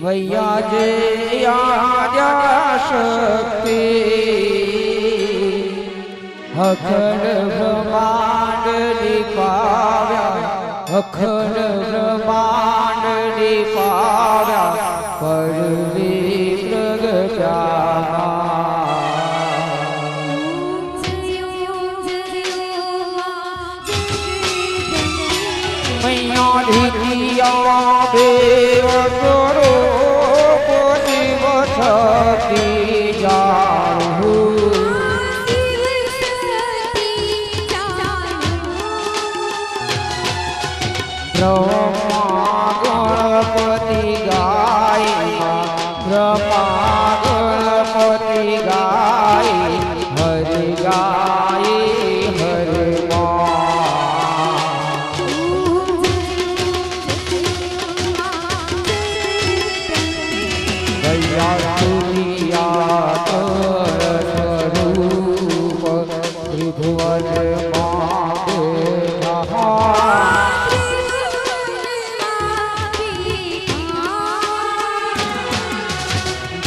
वैया जे आद्याशक्ति अखंड ब्रह्मांड निपाव्या अखंड ब्रह्मांड निपाव्या परवी प्रगट्या मैया धिया देव स्वरूप शिव शक्ति जाहू ब्रह्मा गणपति गाय ब्रह्मा गणपति गाय हरि गाय हरि भैया सूर्या स्वरूप त्रिभुवन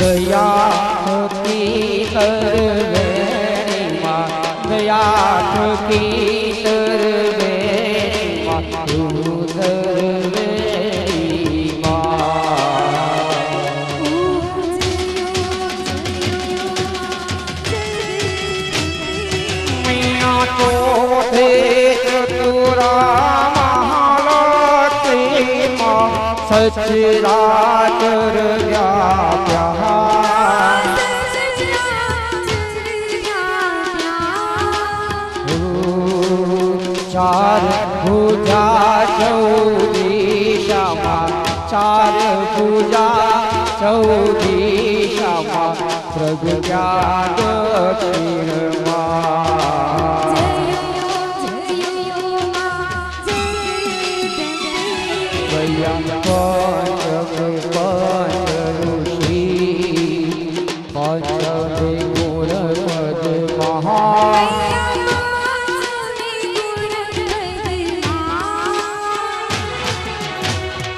दया की तरवेणी माँ दया की तरवेणी माँ तू तरवेणी माँ मैया चौथे चतुरा महालक्ष्मी माँ सचराचर व्याप्या चार भुजा चौदीशा चार भुजा चौदीशा प्रज्ञा दक्षिण भैया पंच ऋषि पंच गुण पद महा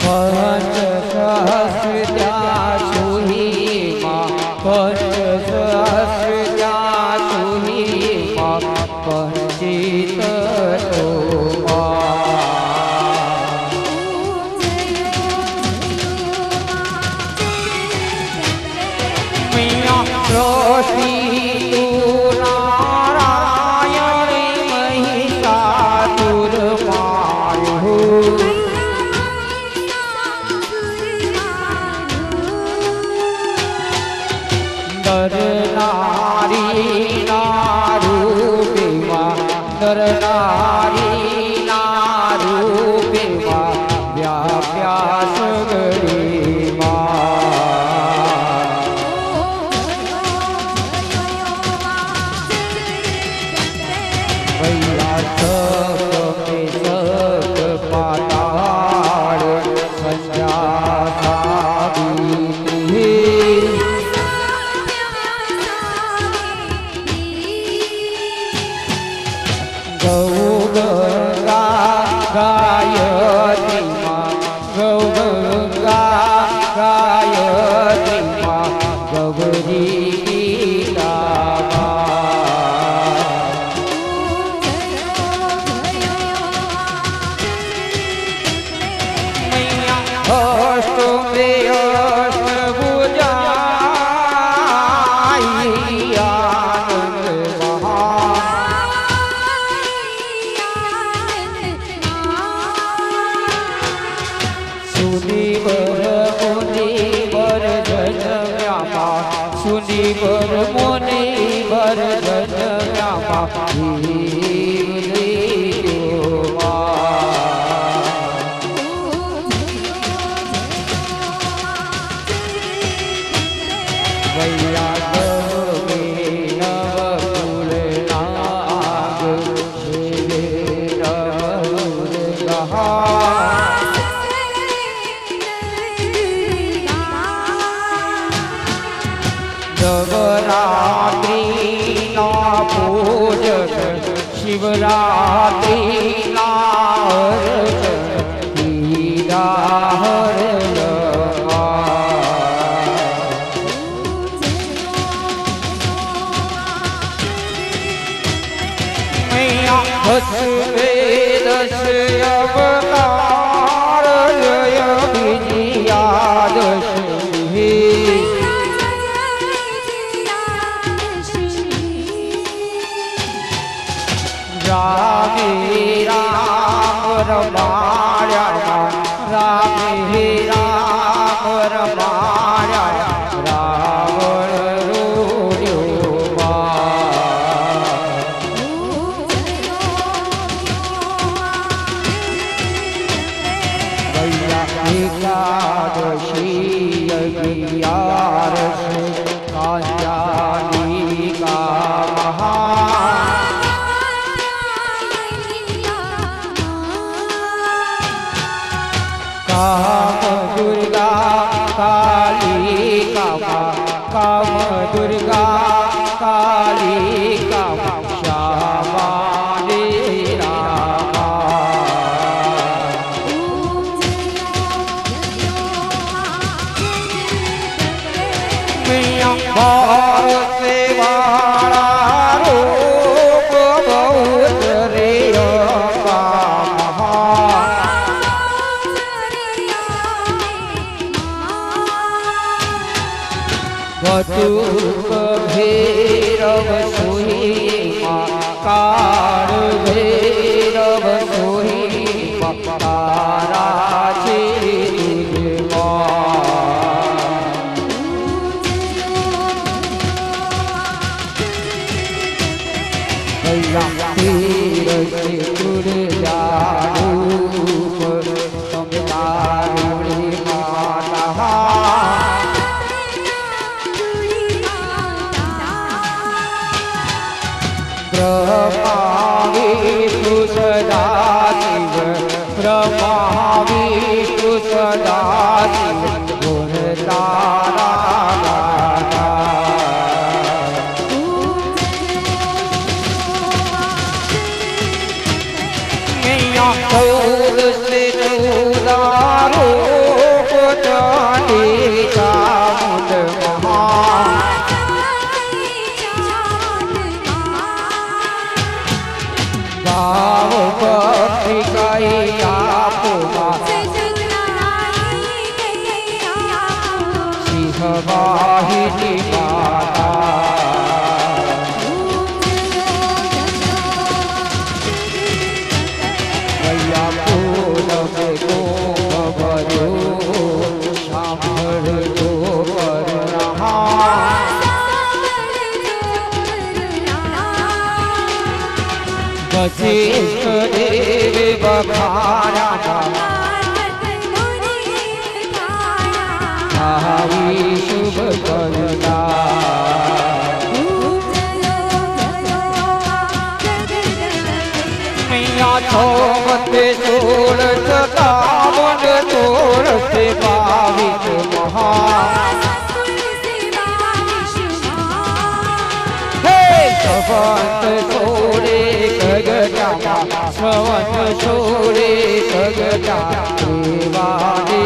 पंच सहस्र सुही माँ पंच सहस्र सुही माँ पंचित तो मैया रोशी तू नारायण महिषासुर मारू नर नारी नारूपी माँ नर नारी नारूपी माँ व्याप्या सगरी माँ भैया सब में सब पाताल संध्या सावित्री गौ गंगा गायत्री माँ गौ गंगा गायत्री माँ गौरी गीता मैया अष्टमे अष्टभुजा सुनिवर मुनिवर जनम्या भैया नवकुल नाग शिवे नवदुर्गा नवरात्रि ना पूजक शिवरात्रि ना अर्चन पीड़ा हर लगा कालिका काम दुर्गा कालिका श्यामा रे रामा मैया भारत से वाला रूप बहुत रे बटुक भैरव सोही कार भैरव सोही तारा छे तीर से जुड़ जारूप तुम तारी माता ब्रह्मा विष्णु सदा शिव ब्रह्मा विष्णु सदा शिव गुण तारा मैया फूल से चूदारो चांदी चामुंड गाव भक्ति गैया पुमा सिंह वाहिनी माता गैया फूल में गोप भरो सांभर जो पर रहा वशिष्ठ देव बखारा भावी शुभ करना मैया छोमत सोल सतावन तोर से बाविश महा सवंत सोरे गगटा सवंत सोरे गगटा देवाने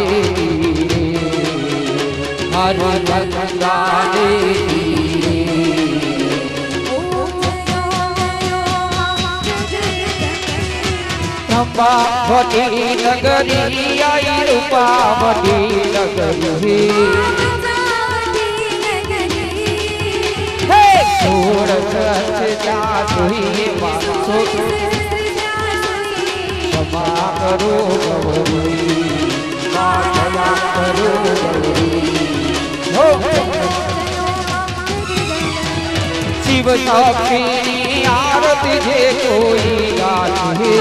हर गंगाने चंपावती नगरी आई रूपावती नगरी सोड़ सच्चा तुही क्षमा करो गौरी क्षमा करो शिव साक्षी आरती जे कोई गाथे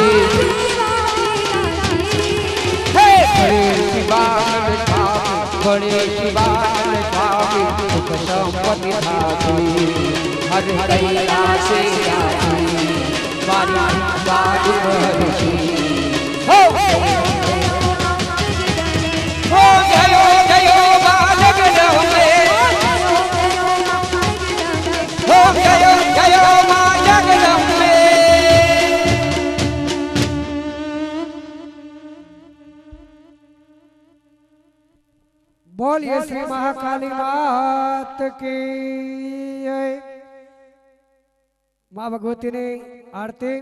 बड़े शिवान बड़े शिवान सुख संपत्ति हर हरैया से बारी बारी हो जयो जयो बालक रहे हो जयो जयो बालक रहे बोलिए श्री महाकाली मात की माँ भगवती ने आरती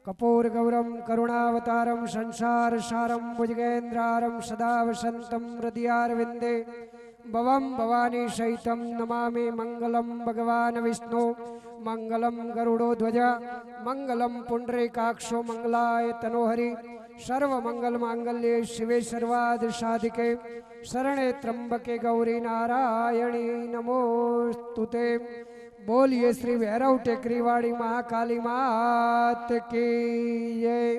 कपूर गौरम करुणावतारम संसार सारम भुजगेन्द्रारम सदा वसंतम हृदयारविंदे भवम भवानी सहितम नमामि मंगलम भगवान विष्णु मंगलम गरुड़ोध्वज मंगलम पुंडरीकाक्षो मंगलाय तनोहरि सर्वमंगल मांगल्ये शिवे सर्वार्थ साधिके शरणे त्र्यंबके गौरी नारायणी नमोस्तुते। बोलिए श्री भैरव टेकरीवाड़ी महाकाली मात की जय,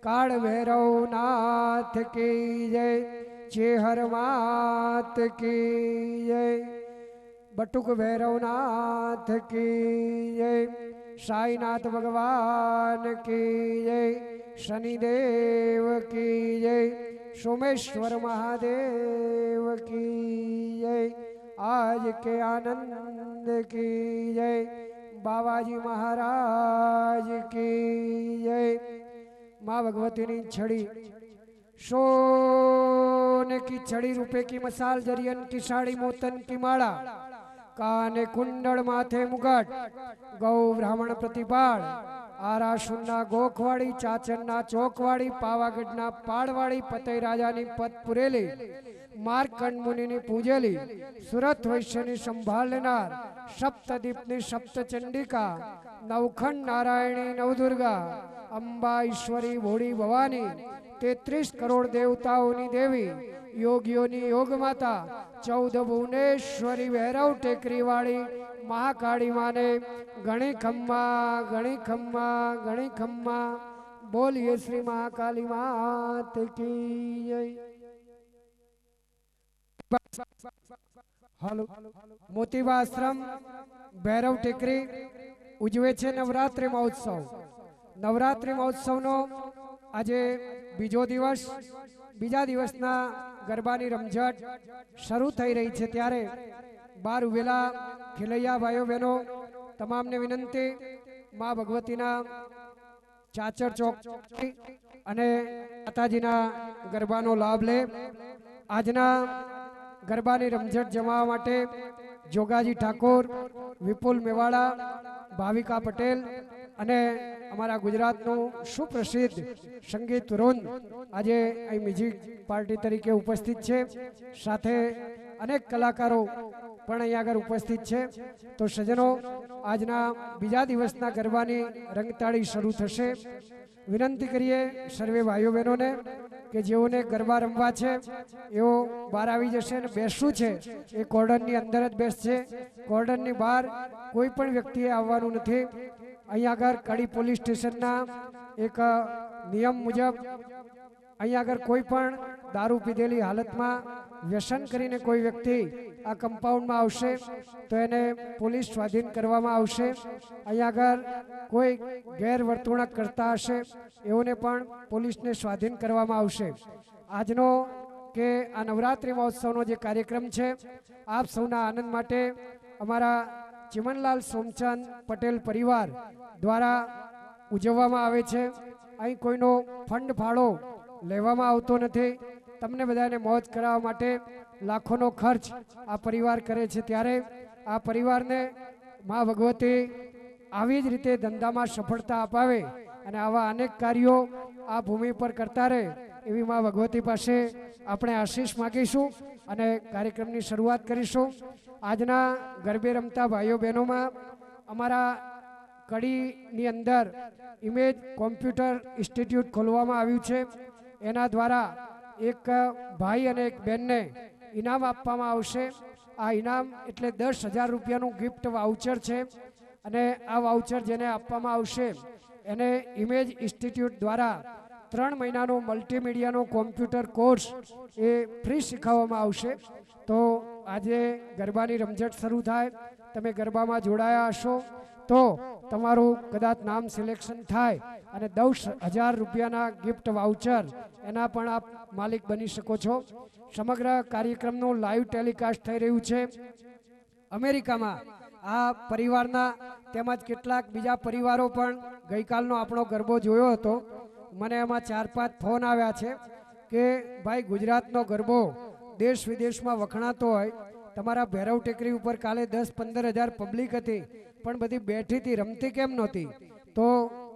काल भैरव नाथ की जय, चेहर मात की जय, बटुक भैरव नाथ की जय, साईनाथ भगवान की जय, शनिदेव की जय, सोमेश्वर महादेव की जय। आज के आनंद की जय। बाबाजी महाराज की जय। माँ भगवती नी छड़ी सोने की छड़ी, रुपए की मसाल, जरियन की साड़ी, मोतन की माला, काने कुंडल, माथे मुगट, गौ ब्राह्मण प्रतिपाळ, आरासुरना गोखवाड़ी, चाचरना चौकवाड़ी, पावागढ़ना पाड़वाड़ी, पतई राजानी पद पुरेली, मार्कंड मुनिनी पूजेली, सुरत वैश्यनी संभाळ लेनार, सप्तदीपनी सप्तचंडिका, नवखंड नारायणी नवदुर्गा, अंबा ईश्वरी भोળી भवानी, 33 करोड़ देवताओं देवी, योगियों योग माता, 14 भुवनेश्वरी भैरव टेकरी वाली महाकाली माने गणी खम्मा गणी खम्मा गणी खम्मा। बोलिए श्री महाकाली मात की जय। हेलो मोतीबा आश्रम भैरव टेकरी उजवे छे नवरात्रि महोत्सव। नवरात्रि महोत्सव नो આજે બીજો દિવસ, બીજા દિવસના ગરબાની રમઝટ શરૂ થઈ રહી છે ત્યારે બાર ઉભેલા ખેલૈયા ભાઈઓ બહેનો તમામને વિનંતી, મા ભગવતીના ચાચર ચોક અને માતાજીના ગરબાનો લાભ લે। આજના ગરબાની રમઝટ જમાવવા માટે જોગાજી ઠાકોર, વિપુલ મેવાડા, ભાવિકા પટેલ અને અમારા ગુજરાતનું સુપ્રસિદ્ધ સંગીત વૃંદ આજે અહીં મ્યુઝિક પાર્ટી તરીકે ઉપસ્થિત છે। સાથે અનેક કલાકારો પણ અહીં આગળ ઉપસ્થિત છે। તો સજ્જનો, આજના બીજા દિવસના ગરબાની રંગતાળી શરૂ થશે। વિનંતી કરીએ સર્વે ભાઈઓ બહેનોને કે જેઓને ગરબા રમવા છે એઓ બહાર આવી જશે અને બેસવું છે એ કોર્ડનની અંદર જ બેસશે। કોર્ડનની બહાર કોઈ પણ વ્યક્તિએ આવવાનું નથી। અહીં આગળ કડી પોલીસ સ્ટેશનના એક નિયમ મુજબ અહીં આગળ કોઈ પણ દારૂ પીધેલી હાલતમાં વ્યસન કરીને કોઈ વ્યક્તિ આ કમ્પાઉન્ડમાં આવશે તો એને પોલીસ સ્વાધીન કરવામાં આવશે। અહીં આગળ કોઈ ગેરવર્તણૂક કરતા હશે એઓને પણ પોલીસને સ્વાધીન કરવામાં આવશે। આજનો કે આ નવરાત્રિ મહોત્સવનો જે કાર્યક્રમ છે આપ સૌના આનંદ માટે અમારા ચિમનલાલ સોમચંદ પટેલ પરિવાર દ્વારા ઉજવવામાં આવે છે। અહીં કોઈનો ફંડ ફાળો લેવામાં આવતો નથી। તમને બધાને મોજ કરાવવા માટે લાખોનો ખર્ચ આ પરિવાર કરે છે ત્યારે આ પરિવારને મા ભગવતી આવી જ રીતે ધંધામાં સફળતા અપાવે અને આવા અનેક કાર્યો આ ભૂમિ પર કરતા રહે એવી મા ભગવતી પાસે આપણે આશીષ માગીશું અને કાર્યક્રમની શરૂઆત કરીશું। આજના ગરબે રમતા ભાઈઓ બહેનોમાં અમારા કડીની અંદર ઇમેજ કોમ્પ્યુટર ઇન્સ્ટિટ્યૂટ ખોલવામાં આવ્યું છે। એના દ્વારા એક ભાઈ અને એક બહેનને ઇનામ આપવામાં આવશે। આ ઇનામ એટલે 10,000 રૂપિયાનું ગિફ્ટ વાઉચર છે અને આ વાઉચર જેને આપવામાં આવશે એને ઇમેજ ઇન્સ્ટિટ્યૂટ દ્વારા 3 મહિનાનો મલ્ટીમીડિયાનો કોમ્પ્યુટર કોર્સ એ ફ્રી શીખવવામાં આવશે। તો આજે ગરબાની રમઝટ શરૂ થાય, તમે ગરબામાં જોડાયા હશો તો તમારું કદાચ નામ સિલેક્શન થાય અને 10,000 રૂપિયાના ગિફ્ટ વાઉચર એના પણ આપ માલિક બની શકો છો। સમગ્ર કાર્યક્રમનું લાઈવ ટેલિકાસ્ટ થઈ રહ્યું છે અમેરિકામાં। આ પરિવારના તેમજ કેટલાક બીજા પરિવારો પણ ગઈકાલનો આપણો ગરબો જોયો હતો। મને એમાં 4-5 ફોન આવ્યા છે કે ભાઈ ગુજરાતનો ગરબો દેશ વિદેશમાં વખણાતો હોય, તમારા ભૈરવ ટેકરી ઉપર કાલે 10-15 હજાર પબ્લિક હતી પણ બધી બેઠી હતી, રમતી કેમ નહોતી? તો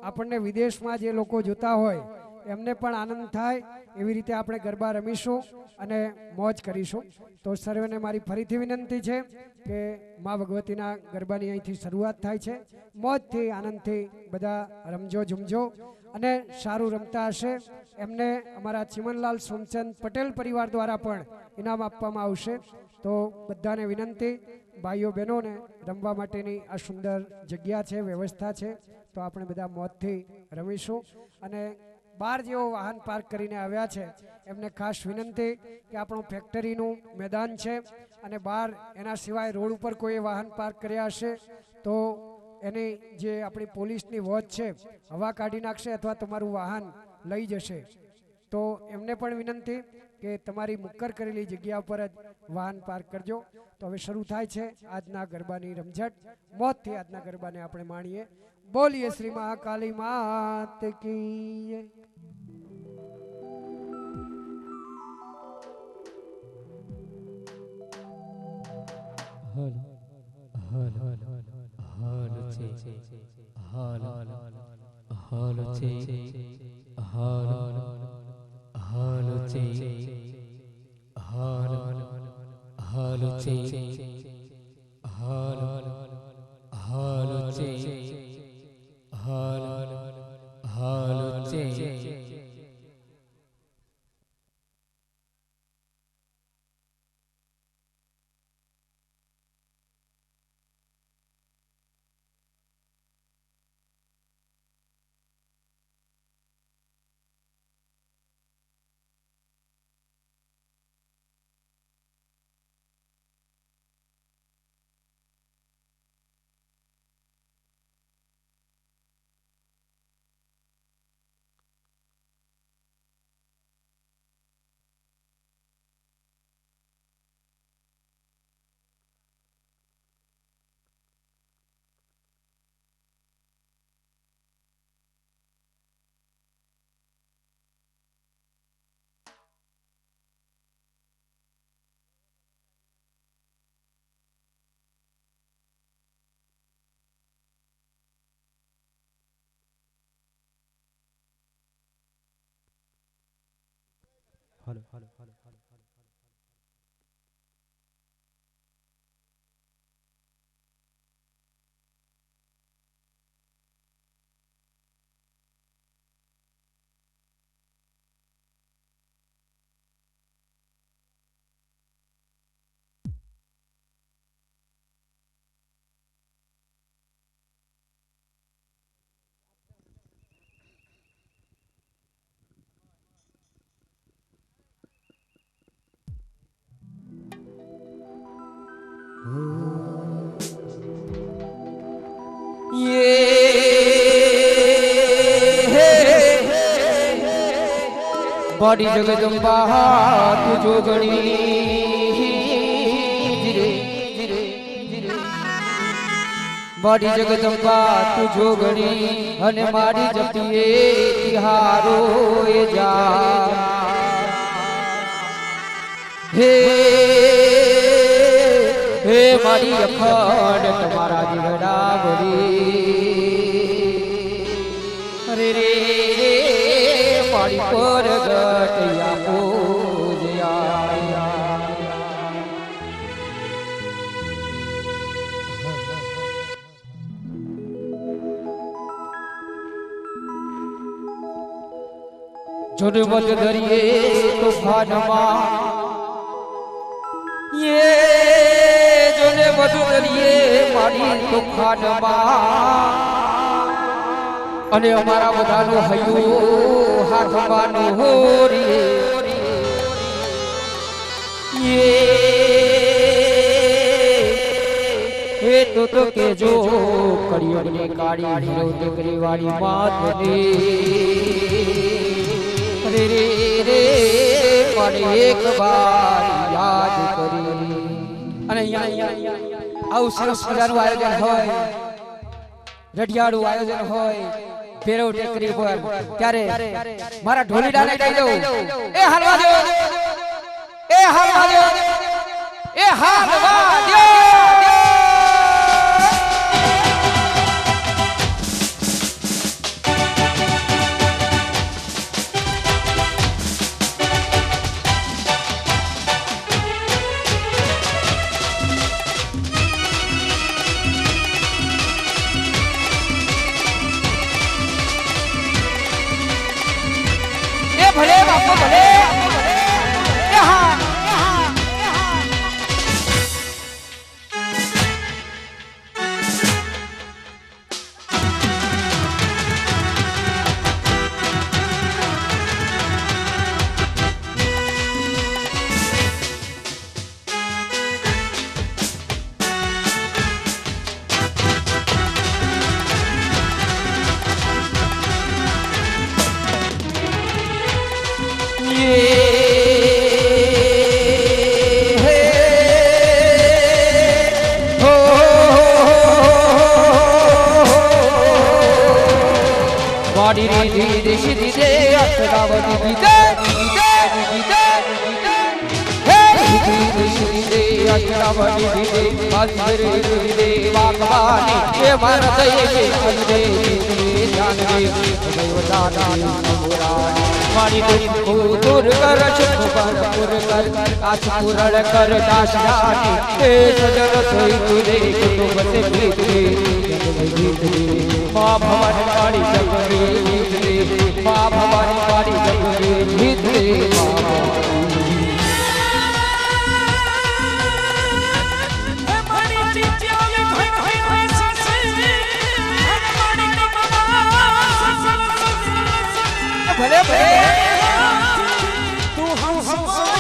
આપણને વિદેશમાં જે લોકો જોતા હોય એમને પણ આનંદ થાય એવી રીતે આપણે ગરબા રમીશું અને મોજ કરીશું। તો સર્વેને મારી ફરીથી વિનંતી છે કે મા ભગવતીના ગરબાની અહીંથી શરૂઆત થાય છે। મોજથી આનંદથી બધા રમજો ઝૂમજો અને સારું રમતા હશે એમને અમારા ચિમનલાલ સોમચંદ પટેલ પરિવાર દ્વારા પણ ઇનામ આપવામાં આવશે। તો બધાને વિનંતી, ભાઈઓ બહેનોને રમવા માટેની આ સુંદર જગ્યા છે, વ્યવસ્થા છે, તો આપણે બધા મોજથી રમીશું। અને બહાર જેઓ વાહન પાર્ક કરીને આવ્યા છે એમને ખાસ વિનંતી કે આપણું ફેક્ટરીનું મેદાન છે અને બહાર એના સિવાય રોડ ઉપર કોઈ વાહન પાર્ક કર્યા હશે તો એની જે આપણી પોલીસની વોચ છે હવા કાઢી નાખશે અથવા તમારું વાહન લઈ જશે। તો એમને પણ વિનંતી કે તમારી મુક્કર કરેલી જગ્યા પર જ વાહન પાર્ક કરજો. તો હવે શરૂ થાય છે આજના ગરબાની રમઝટ. મોતથી આજના ગરબાને આપણે માણીએ. બોલીએ શ્રી મહાકાલી માત કી. बड़ी जगदम्बा तू जोगणी बड़ी जगदम्बा तू जोगणी અને મારી જપીએ તિહારો એ જા હે હે મારી અખંડ તમારા જીવડા વળી અરે રે મારી પર ગટયા પૂજયા झुरमत दरिए तूफानमा ये झुरमत दरिए मारी तूफानमा અને અમારા બધાનો હૈયું હાથમાં હોરી એ તો કેજો કળિયુગની કાળી હીરો દીકરી વાળી માતને રે રે રે મને એક વાર યાદ કરી. અને અહીંયા આવું સરસ મજાનું આયોજન હોય, રઢિયાળું આયોજન હોય, ભેરવ ટેકરી પર, ત્યારે મારા ઢોલીડાને કહી દઉં, એ હાલવા દો, એ હાલવા દો, એ હાલવા દો. भले बापू भले મારી રીધી દેશી દીદે અટકાવતી દીદે હે રીધી દેશી દીદે અટકાવતી દીદે મારી રીધી વાગવાની એ મારા દઈએ દીદે ધ્યાન દે ભગવતાની મોરાણી મારી દૂર કર સુખ ભરપૂર કર આસ પૂરણ કર દાસ જાની એ સજન થઈ તુરે કુટુંબ સે પ્રીત રે મા ભવાની પાડી જગ રે મા ભવાની પાડી જગ રે પ્રીત રે ભલે ભલે તું હમ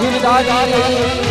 गिरधारी